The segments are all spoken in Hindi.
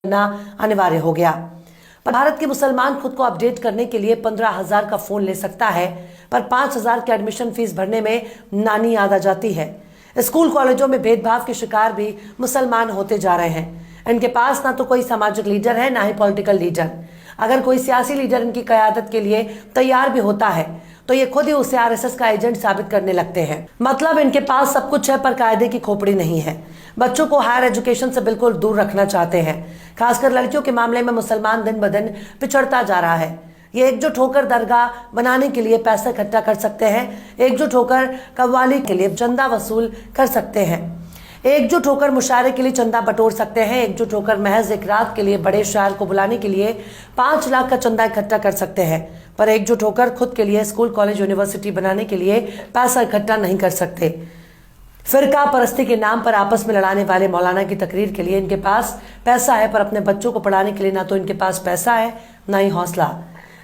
करना अनिवार्य हो गया। भारत के मुसलमान खुद को अपडेट करने के लिए 15,000 का फोन ले सकता है, पर 5,000 की एडमिशन फीस भरने में नानी याद आ जाती है। स्कूल कॉलेजों में भेदभाव के शिकार भी मुसलमान होते जा रहे हैं। इनके पास ना तो कोई सामाजिक लीडर है, ना ही पॉलिटिकल लीडर। अगर कोई सियासी लीडर इनकी क़यादत के लिए तैयार भी होता है तो ये खुद ही उसे आरएसएस का एजेंट साबित करने लगते हैं। मतलब इनके पास सब कुछ है पर कायदे की खोपड़ी नहीं है। बच्चों को हायर एजुकेशन से बिल्कुल दूर रखना चाहते हैं। खासकर लड़कियों के मामले में मुसलमान दिन ब दिन पिछड़ता जा रहा है। ये एकजुट होकर दरगाह बनाने के लिए पैसा इकट्ठा कर सकते हैं, एकजुट होकर कव्वाली के लिए चंदा वसूल कर सकते हैं, एकजुट होकर मुशायरे के लिए चंदा बटोर सकते हैं, एकजुट होकर महज एक रात के लिए बड़े शायर को बुलाने के लिए 5 लाख का चंदा इकट्ठा कर सकते हैं, पर एकजुट होकर खुद के लिए स्कूल कॉलेज यूनिवर्सिटी बनाने के लिए पैसा इकट्ठा नहीं कर सकते। फिरका परस्ती के नाम पर आपस में लड़ाने वाले मौलाना की तकरीर के लिए इनके पास पैसा है, पर अपने बच्चों को पढ़ाने के लिए ना तो इनके पास पैसा है, ना ही हौसला।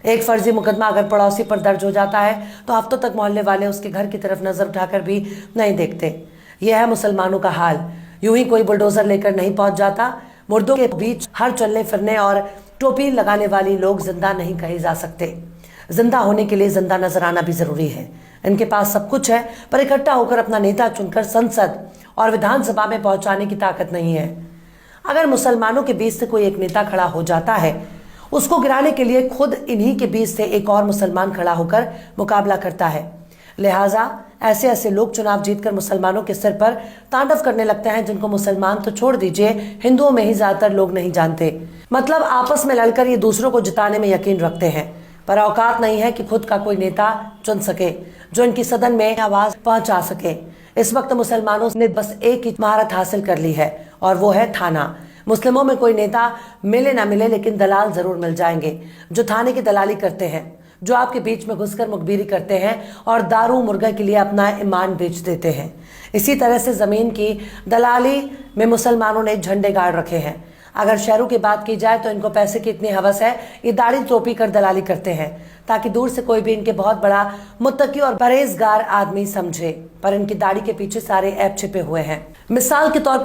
एक फर्जी मुकदमा अगर पड़ोसी पर दर्ज हो जाता है तो हफ्तों तक मोहल्ले वाले उसके घर की तरफ नजर उठाकर भी नहीं देखते। यह है मुसलमानों का हाल। यूं ही कोई बुलडोजर लेकर नहीं पहुंच जाता। मुर्दों के बीच हर चलने फिरने और टोपी लगाने वाली लोग जिंदा नहीं कहे जा सकते। जिंदा होने के लिए जिंदा नजर आना भी जरूरी है। इनके पास सब कुछ है, पर इकट्ठा होकर अपना नेता चुनकर संसद और विधानसभा में पहुंचाने की ताकत नहीं है। अगर मुसलमानों के बीच से कोई एक नेता खड़ा हो जाता है, उसको गिराने के लिए खुद इन्हीं के बीच से एक और मुसलमान खड़ा होकर मुकाबला करता है। लिहाजा ऐसे ऐसे लोग चुनाव जीतकर मुसलमानों के सिर पर तांडव करने लगते हैं, जिनको मुसलमान तो छोड़ दीजिए, हिंदुओं में ही ज्यादातर लोग नहीं जानते। मतलब आपस में लड़कर ये दूसरों को जिताने में यकीन रखते हैं, पर औकात नहीं है कि खुद का कोई नेता चुन सके जो इनकी सदन में आवाज पहुंचा सके। इस वक्त मुसलमानों ने बस एक ही महारत हासिल कर ली है, और वो है थाना। मुस्लिमों में कोई नेता मिले ना मिले, लेकिन दलाल जरूर मिल जाएंगे जो थाने की दलाली करते हैं, जो आपके बीच में घुसकर मुखबिरी करते हैं और दारू मुर्गा के लिए अपना ईमान बेच देते हैं। इसी तरह से जमीन की दलाली में मुसलमानों ने झंडे गाड़ रखे हैं। अगर शहरों की बात की जाए तो इनको पैसे की इतनी हवस है, ये दाढ़ी टोपी कर दलाली करते हैं ताकि दूर से कोई भी इनके बहुत बड़ा मुत्तकी और परहेजगार आदमी समझे, पर इनकी दाढ़ी के पीछे सारे ऐप छिपे हुए हैं। मिसाल के तौर